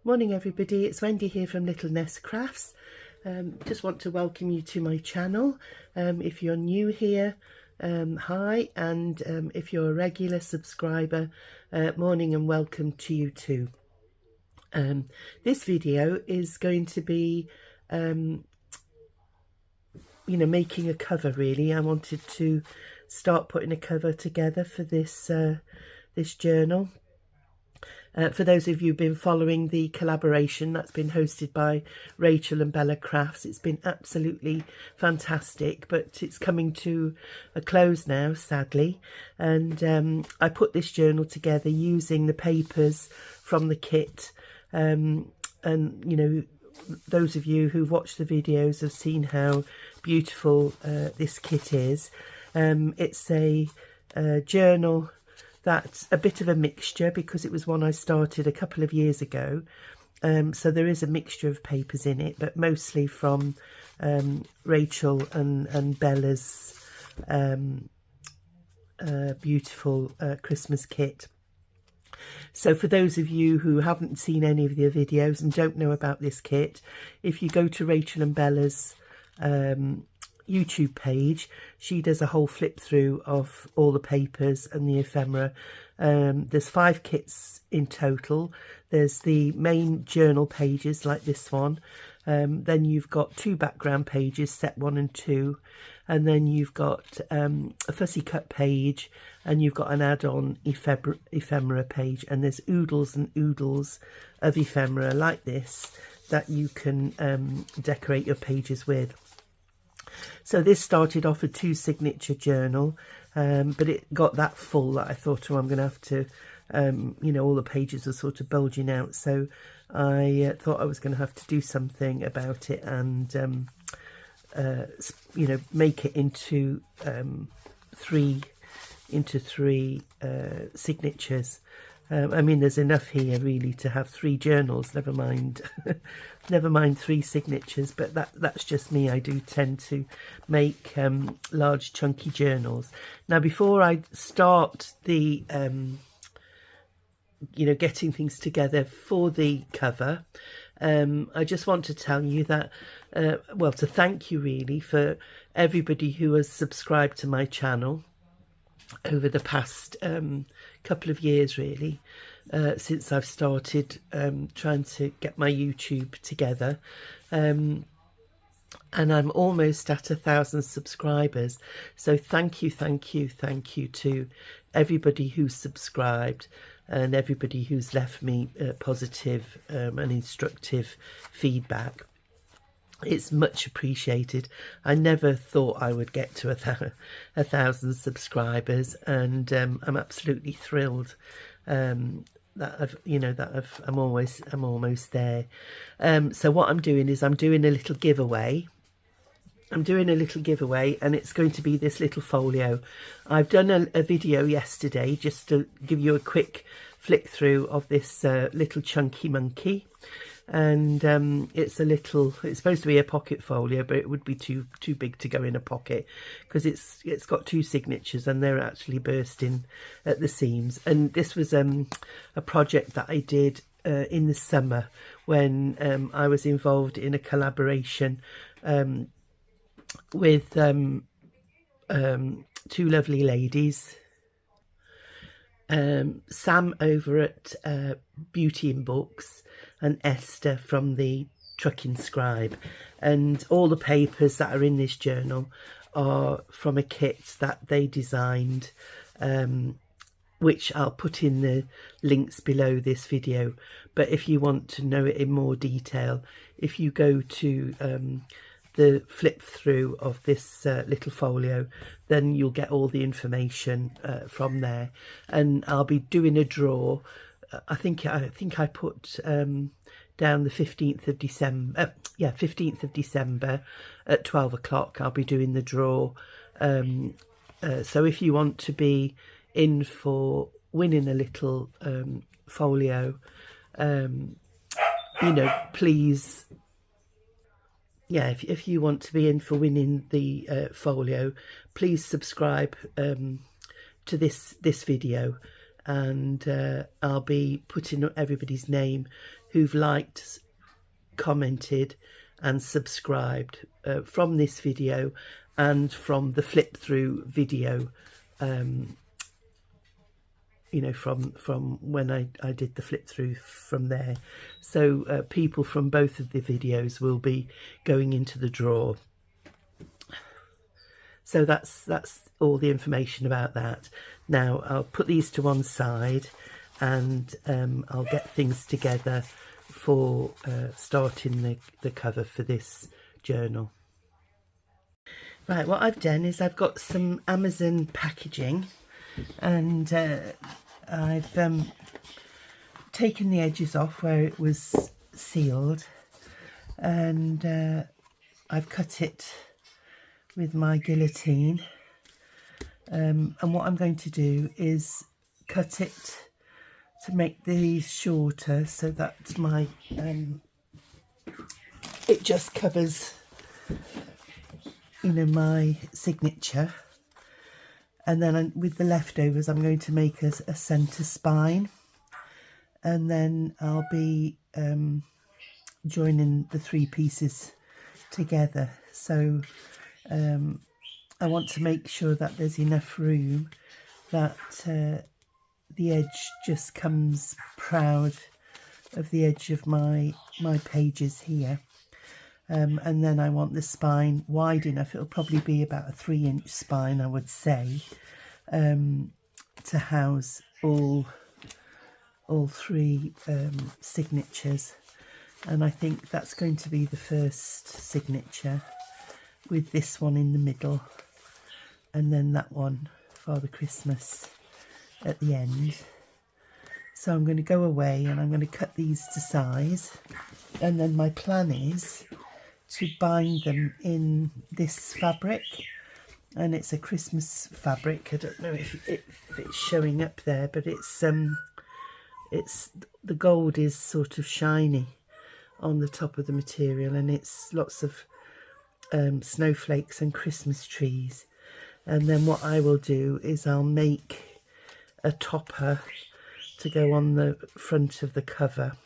Morning everybody, it's Wendy here from Little Nest Crafts. Just want to welcome you to my channel. If you're new here, hi, and if you're a regular subscriber, morning and welcome to you too. This video is going to be making a cover. Really, I wanted to start putting a cover together for this this journal. For those of you who've been following the collaboration that's been hosted by RachandBellaCrafts, it's been absolutely fantastic, but it's coming to a close now, sadly. And I put this journal together using the papers from the kit. And, you know, those of you who've watched the videos have seen how beautiful this kit is. It's a journal that's a bit of a mixture because it was one I started a couple of years ago. So there is a mixture of papers in it, but mostly from Rachel and Bella's beautiful Christmas kit. So for those of you who haven't seen any of the videos and don't know about this kit, if you go to Rachel and Bella's YouTube page, she does a whole flip through of all the papers and the ephemera. There's 5 kits in total. There's the main journal pages like this one, then you've got 2 background pages, set 1 and 2, and then you've got a fussy cut page, and you've got an add-on ephemera page, and there's oodles and oodles of ephemera like this that you can decorate your pages with. So this started off a 2 signature journal, but it got that full that I thought, oh, I'm going to have to, you know, all the pages are sort of bulging out. So I thought I was going to have to do something about it and, you know, make it into 3 signatures. I mean, there's enough here really to have 3 journals, never mind never mind 3 signatures, but that's just me. I do tend to make large chunky journals. Now before I start the you know, getting things together for the cover, I just want to tell you that well, to thank you really for everybody who has subscribed to my channel over the past couple of years really, since I've started trying to get my YouTube together, and I'm almost at 1,000 subscribers. So thank you to everybody who's subscribed and everybody who's left me positive and instructive feedback. It's much appreciated. I never thought I would get to 1,000 subscribers, and I'm absolutely thrilled that I'm almost there. So what I'm doing is I'm doing a little giveaway. And it's going to be this little folio. I've done a video yesterday just to give you a quick flick through of this little chunky monkey. And it's supposed to be a pocket folio, but it would be too big to go in a pocket because it's got 2 signatures and they're actually bursting at the seams. And this was a project that I did in the summer when I was involved in a collaboration with 2 lovely ladies, Sam over at Beauty in Books and Esther from the Trucking Scribe. And all the papers that are in this journal are from a kit that they designed, which I'll put in the links below this video. But if you want to know it in more detail, if you go to the flip through of this little folio, then you'll get all the information from there. And I'll be doing a draw. I think I put down the 15th of December. 15th of December at 12 o'clock. I'll be doing the draw. So if you want to be in for winning a little folio, you know, please. Yeah, if you want to be in for winning the folio, please subscribe to this video, and I'll be putting everybody's name who've liked, commented and subscribed from this video and from the flip through video, you know, from when I did the flip through from there. So people from both of the videos will be going into the draw. So that's all the information about that. Now I'll put these to one side, and I'll get things together for starting the cover for this journal. Right, what I've done is I've got some Amazon packaging, and I've taken the edges off where it was sealed, and I've cut it with my guillotine, and what I'm going to do is cut it to make these shorter, so that my it just covers, you know, my signature. And then with the leftovers I'm going to make a centre spine, and then I'll be joining the 3 pieces together. So I want to make sure that there's enough room that the edge just comes proud of the edge of my pages here, and then I want the spine wide enough. It'll probably be about a 3-inch spine, I would say, to house all 3 signatures. And I think that's going to be the first signature, with this one in the middle, and then that one, Father Christmas, at the end. So I'm going to go away and I'm going to cut these to size, and then my plan is to bind them in this fabric, and it's a Christmas fabric. I don't know if it's showing up there, but it's the gold is sort of shiny on the top of the material, and it's lots of snowflakes and Christmas trees. And then what I will do is I'll make a topper to go on the front of the cover,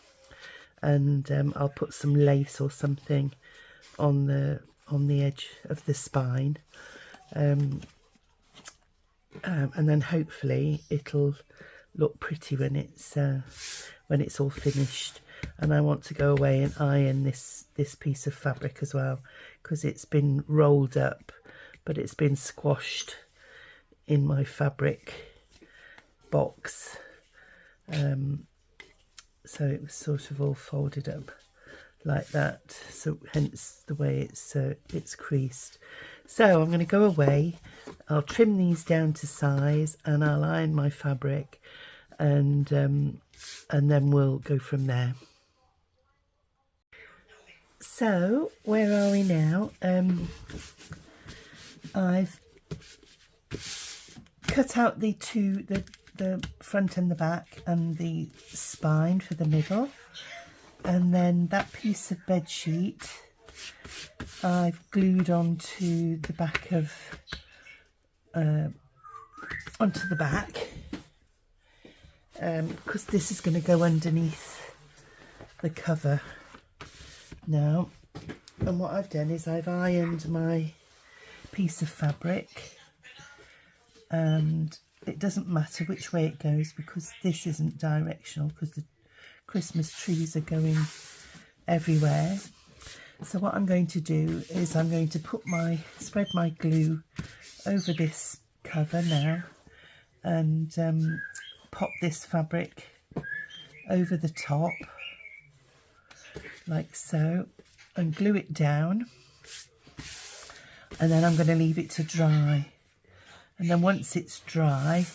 and I'll put some lace or something on the edge of the spine, and then hopefully it'll look pretty when it's all finished. And I want to go away and iron this piece of fabric as well, because it's been rolled up, but it's been squashed in my fabric box, so it was sort of all folded up like that, so hence the way it's creased. So I'm going to go away, I'll trim these down to size, and I'll iron my fabric, and then we'll go from there. So where are we now? I've cut out the front and the back and the spine for the middle, and then that piece of bed sheet I've glued onto the back of onto the back, because this is going to go underneath the cover now. And what I've done is I've ironed my piece of fabric, and it doesn't matter which way it goes because this isn't directional, because the Christmas trees are going everywhere. So what I'm going to do is I'm going to spread my glue over this cover now, and pop this fabric over the top like so, and glue it down, and then I'm going to leave it to dry. And then once it's dry,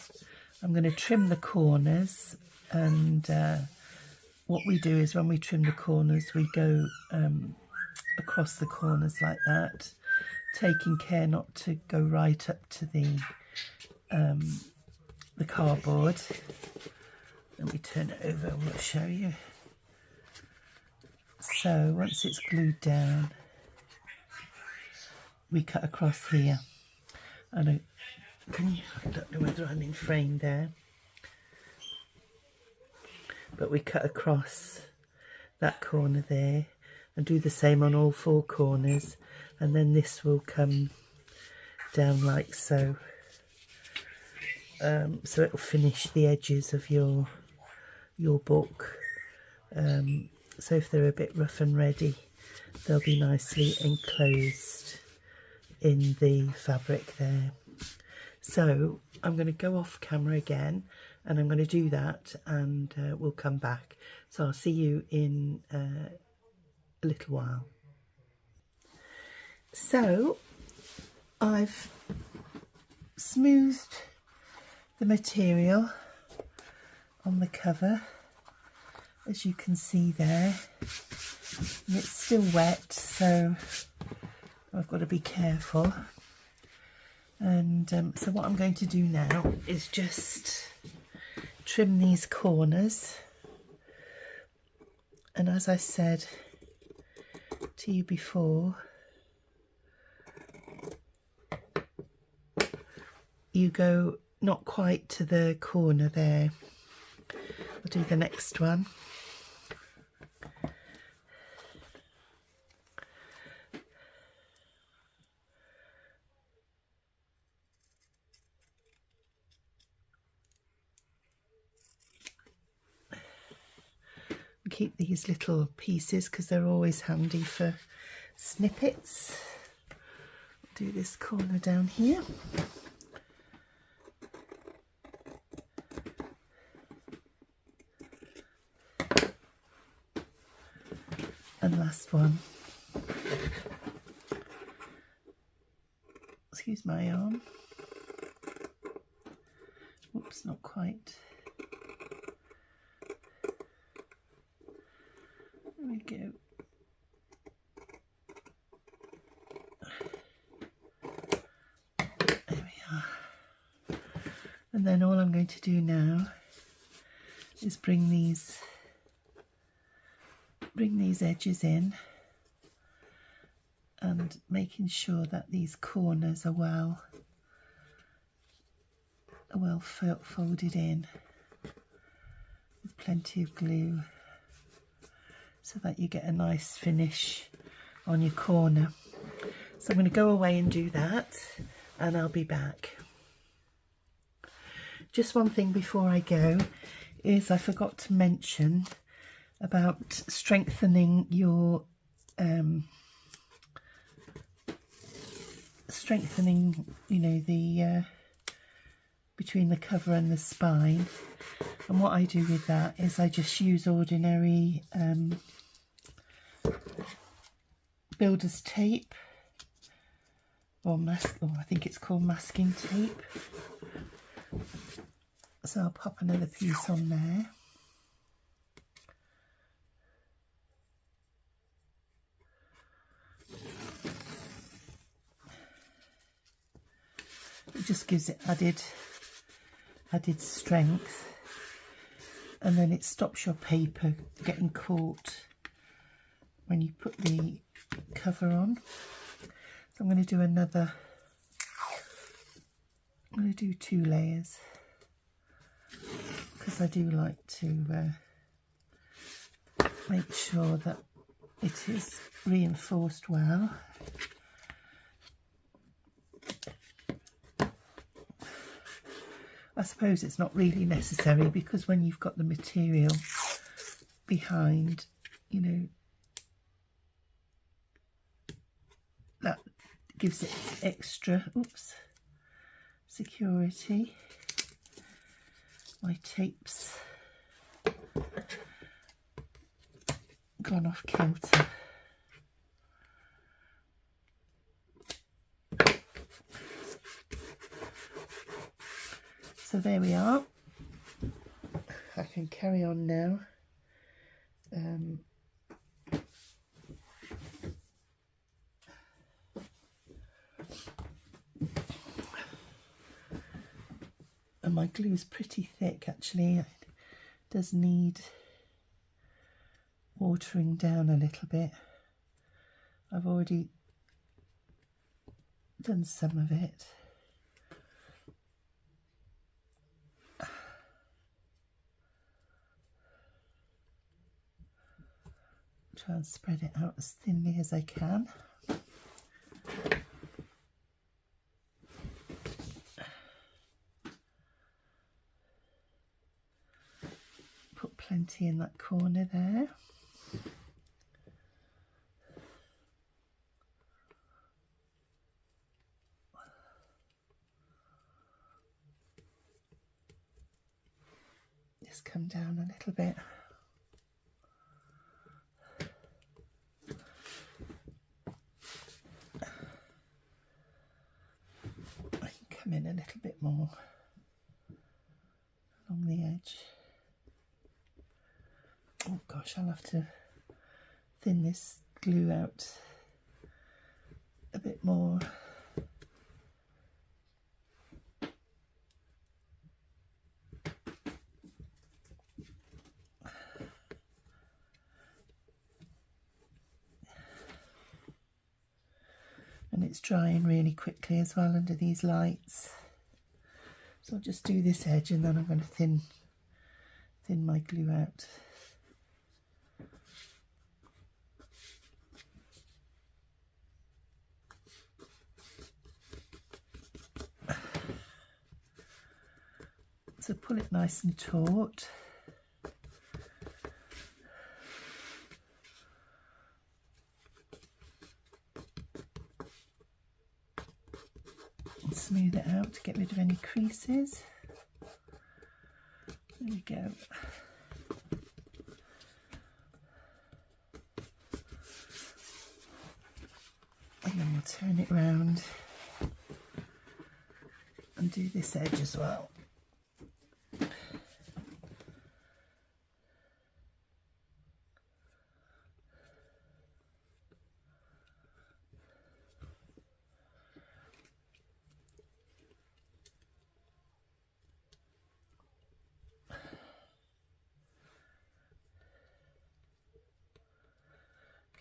I'm going to trim the corners, and what we do is when we trim the corners, we go across the corners like that, taking care not to go right up to the cardboard. Let me turn it over and we'll show you. So once it's glued down, we cut across here. I don't know whether I'm in frame there. but we cut across that corner there and do the same on all 4 corners, and then this will come down like so. So it will finish the edges of your book. So if they're a bit rough and ready, they'll be nicely enclosed in the fabric there. So I'm going to go off camera again, and I'm going to do that, and we'll come back. So I'll see you in a little while. So I've smoothed the material on the cover, as you can see there, and it's still wet, so I've got to be careful. And so what I'm going to do now is just trim these corners, and as I said to you before, you go not quite to the corner there. I'll do the next one. Keep these little pieces because they're always handy for snippets. Do this corner down here. And last one. Excuse my arm. Oops, not quite. There we go. There we are. And then all I'm going to do now is bring these edges in, and making sure that these corners are well folded in with plenty of glue, so that you get a nice finish on your corner. So I'm going to go away and do that, and I'll be back. Just one thing before I go is I forgot to mention about strengthening your the between the cover and the spine. And what I do with that is I just use ordinary builder's tape, or I think it's called masking tape. So I'll pop another piece on there. It just gives it added strength, and then it stops your paper getting caught when you put the cover on. So I'm going to do another. I'm going to do 2 layers because I do like to make sure that it is reinforced well. I suppose it's not really necessary, because when you've got the material behind, you know, that gives it extra security. My tape's gone off kilter. So there we are. I can carry on now. And my glue is pretty thick actually. It does need watering down a little bit. I've already done some of it. Try and spread it out as thinly as I can. Put plenty in that corner there. Just come down a little bit. I can come in a little bit more along the edge. Oh gosh, I'll have to thin this glue out a bit more. And it's drying really quickly as well under these lights. So I'll just do this edge and then I'm going to thin my glue out. So pull it nice and taut. And smooth it out to get rid of any creases. There we go. And then we'll turn it round and do this edge as well.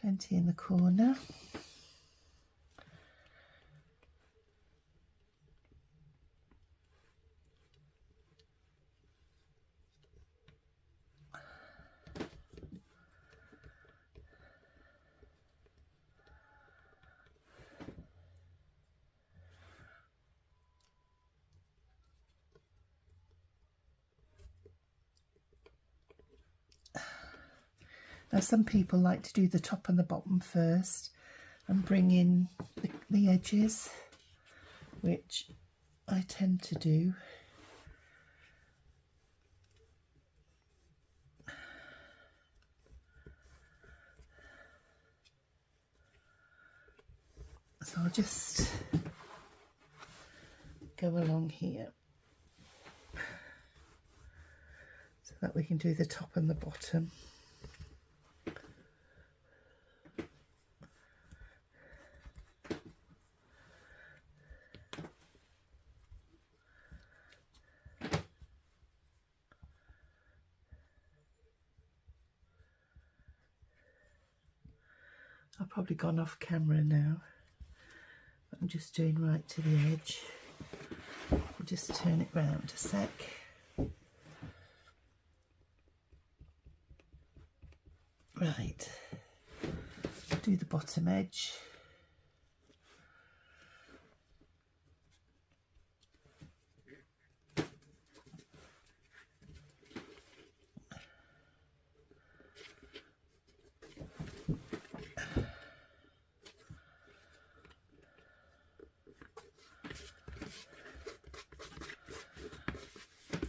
Plenty in the corner. Now some people like to do the top and the bottom first and bring in the edges, which I tend to do. So I'll just go along here so that we can do the top and the bottom. I've probably gone off camera now. I'm just doing right to the edge. I'll just turn it round a sec. Right, do the bottom edge.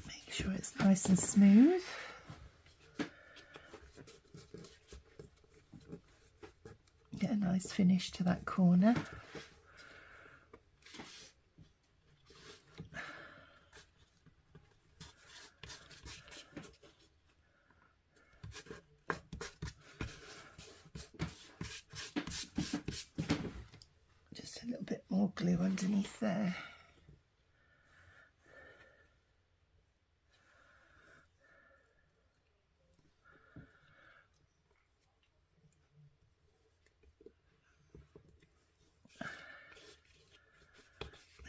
Make sure it's nice and smooth. Get a nice finish to that corner. Just a little bit more glue underneath there.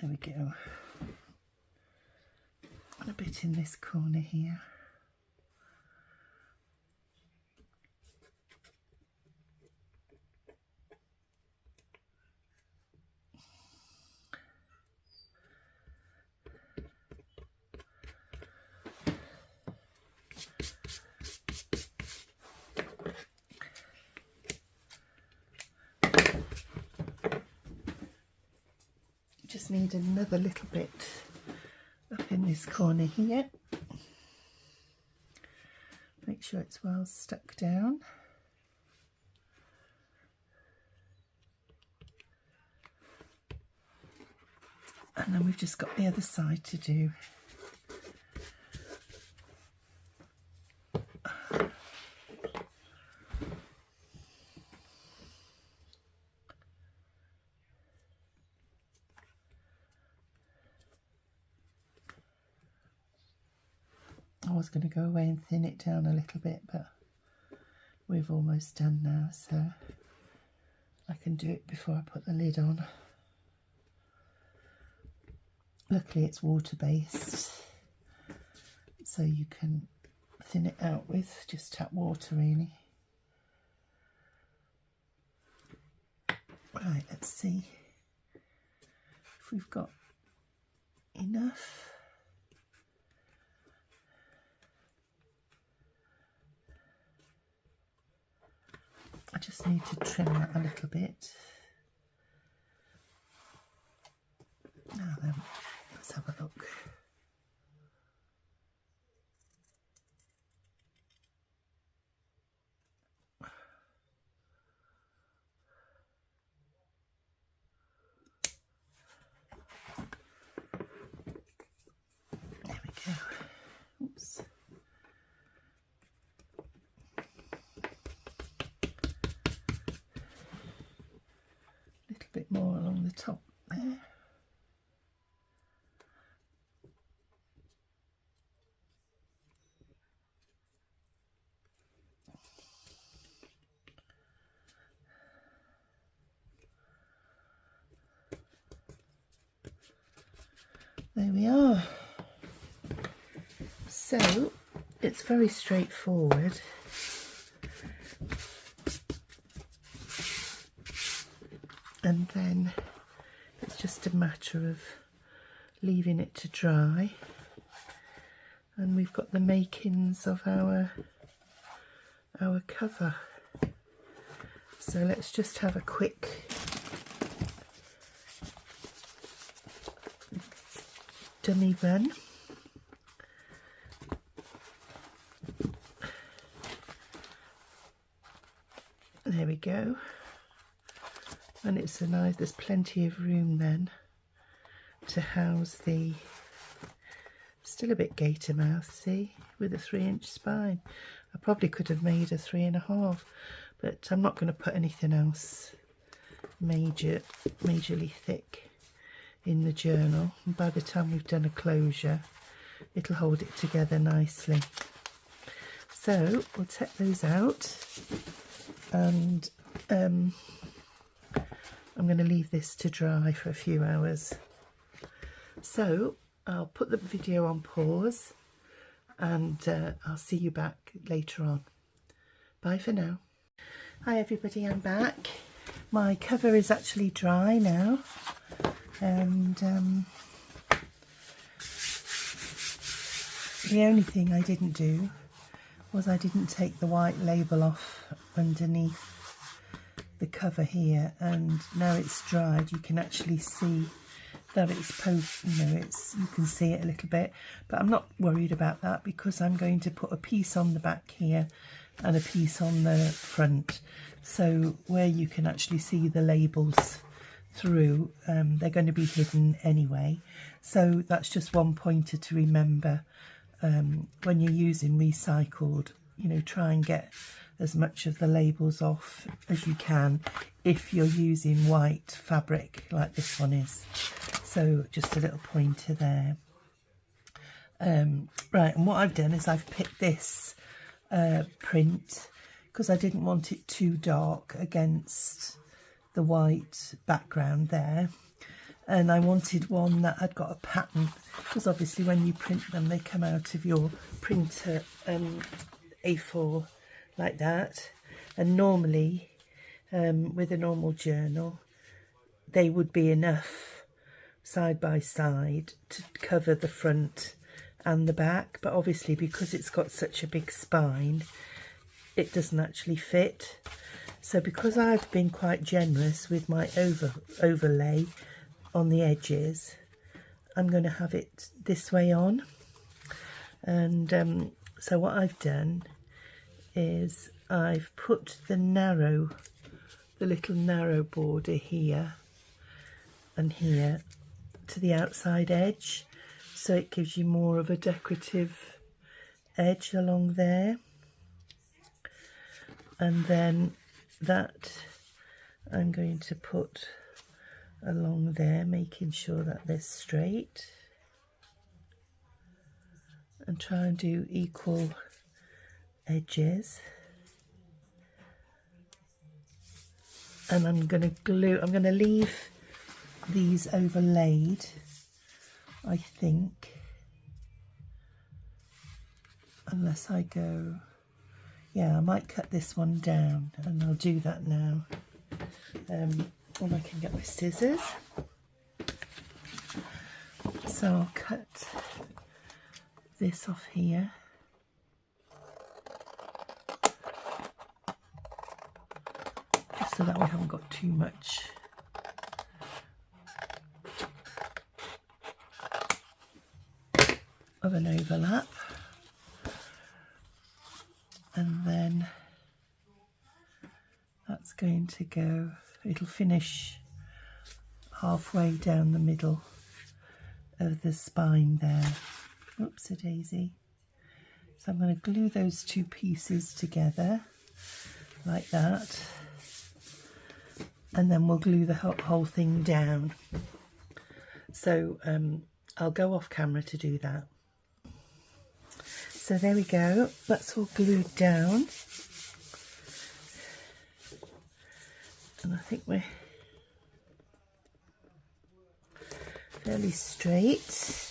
There we go. And a bit in this corner here. just need another little bit up in this corner here. Make sure it's well stuck down. And then we've just got the other side to do. I was going to go away and thin it down a little bit, but we've almost done now, so I can do it before I put the lid on. Luckily it's water-based, so you can thin it out with just tap water really. Right, let's see if we've got enough. I just need to trim that a little bit. Now then, let's have a look. There we go. Oops. Bit more along the top there. There we are. So it's very straightforward. And then it's just a matter of leaving it to dry, and we've got the makings of our cover. So let's just have a quick dummy run. There we go. And it's a nice, there's plenty of room then to house the, still a bit gator mouth, see, with a 3-inch spine. I probably could have made a 3.5, but I'm not going to put anything else majorly thick in the journal. And by the time we've done a closure, it'll hold it together nicely. So we'll take those out, and I'm going to leave this to dry for a few hours. So I'll put the video on pause, and I'll see you back later on. Bye for now. Hi everybody, I'm back. My cover is actually dry now, and the only thing I didn't do was I didn't take the white label off underneath the cover here, and now it's dried you can actually see that it's you can see it a little bit, but I'm not worried about that because I'm going to put a piece on the back here and a piece on the front, so where you can actually see the labels through, they're going to be hidden anyway. So that's just one pointer to remember when you're using recycled, try and get as much of the labels off as you can if you're using white fabric like this one is. So just a little pointer there. Right, and what I've done is I've picked this print because I didn't want it too dark against the white background there, and I wanted one that had got a pattern, because obviously when you print them they come out of your printer A4 like that, and normally with a normal journal they would be enough side by side to cover the front and the back, but obviously because it's got such a big spine it doesn't actually fit. So because I've been quite generous with my overlay on the edges, I'm going to have it this way on. And so what I've done is I've put the little narrow border here and here to the outside edge, so it gives you more of a decorative edge along there. And then that I'm going to put along there, making sure that they're straight, and try and do equal edges. And I'm going to leave these overlaid, I think, unless I go, yeah, I might cut this one down, and I'll do that now. When I can get my scissors. So I'll cut this off here. Just so that we haven't got too much of an overlap. And then that's going to go, it'll finish halfway down the middle of the spine there. Oops-a-daisy. So I'm going to glue those two pieces together like that, and then we'll glue the whole thing down. So I'll go off camera to do that. So there we go, that's all glued down. And I think we're fairly straight.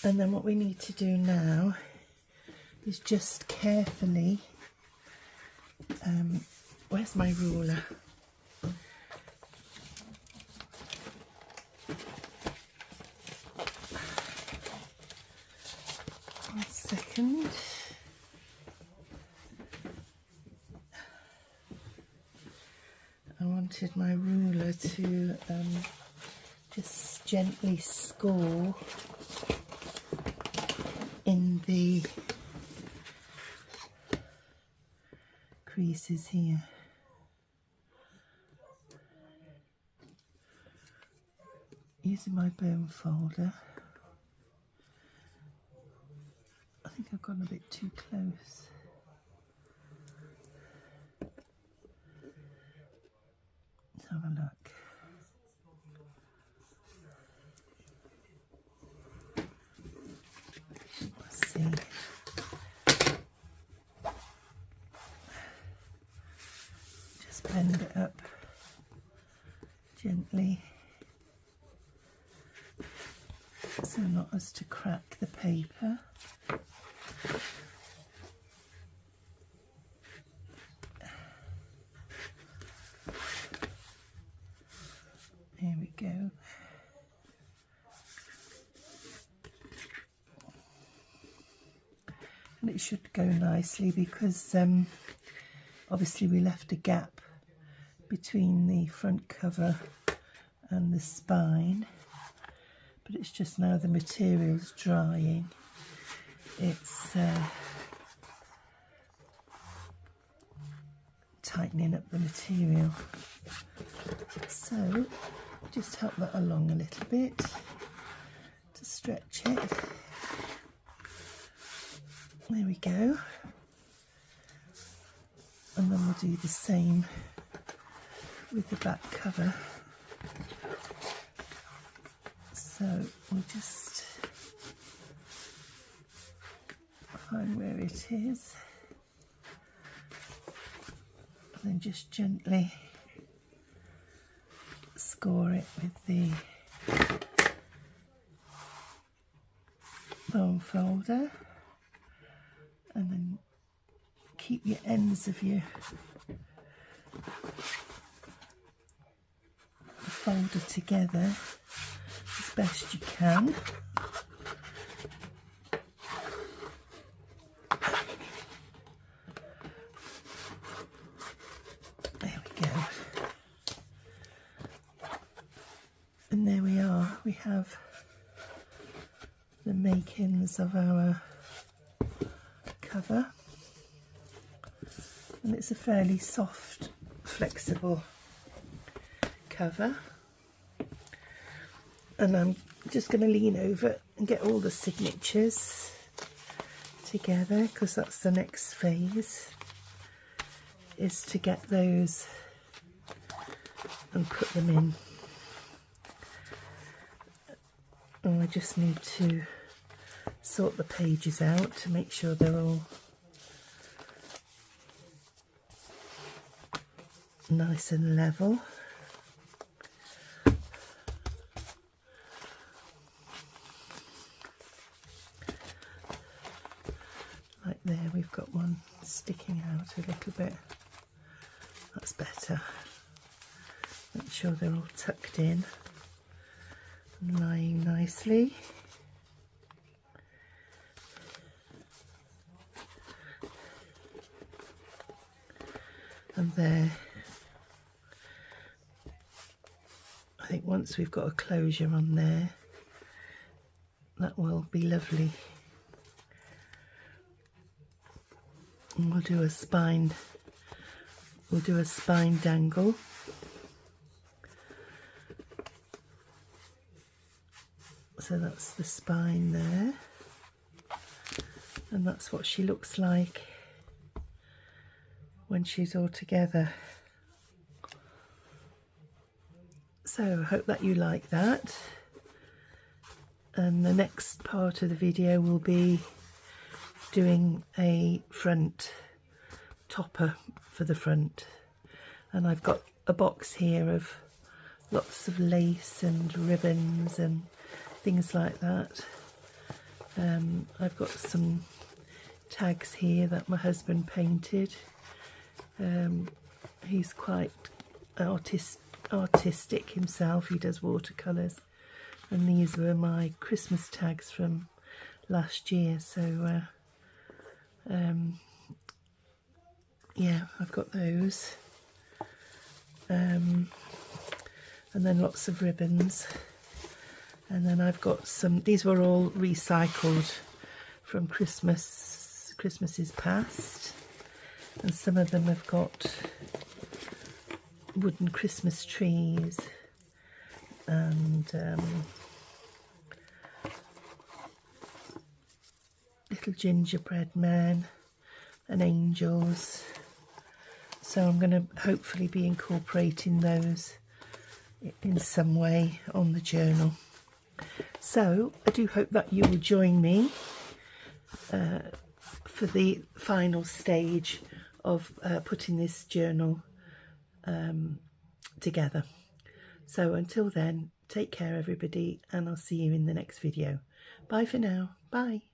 And then what we need to do now is just carefully, where's my ruler? One second. I wanted my ruler to just gently score in the creases here. Using my bone folder. I think I've gone a bit too close. Let's have a look. Let's see. Just blend it up gently, so not as to crack the paper. There we go. And it should go nicely because obviously we left a gap between the front cover and the spine, but it's just now the material's drying, it's tightening up the material. So just help that along a little bit to stretch it. There we go. And then we'll do the same with the back cover. So we'll just find where it is, and then just gently score it with the bone folder, and then keep your ends of your folder together as best you can. There we go. we have the makings of our cover, and it's a fairly soft, flexible cover. And I'm just going to lean over and get all the signatures together, because that's the next phase, is to get those and put them in. And I just need to sort the pages out to make sure they're all nice and level. Like there, we've got one sticking out a little bit. That's better. Make sure they're all tucked in and lying nicely. And there, I think once we've got a closure on there, that will be lovely. And we'll do a spine dangle. So that's the spine there, and that's what she looks like when she's all together. So I hope that you like that, and the next part of the video will be doing a front topper for the front. And I've got a box here of lots of lace and ribbons and things like that. I've got some tags here that my husband painted. He's quite artistic himself. He does watercolours, and these were my Christmas tags from last year. So yeah, I've got those, and then lots of ribbons. And then I've got some, these were all recycled from Christmases past, and some of them have got wooden Christmas trees and little gingerbread men and angels. So I'm going to hopefully be incorporating those in some way on the journal. So I do hope that you will join me for the final stage of putting this journal together. So until then, take care everybody, and I'll see you in the next video. Bye for now. Bye.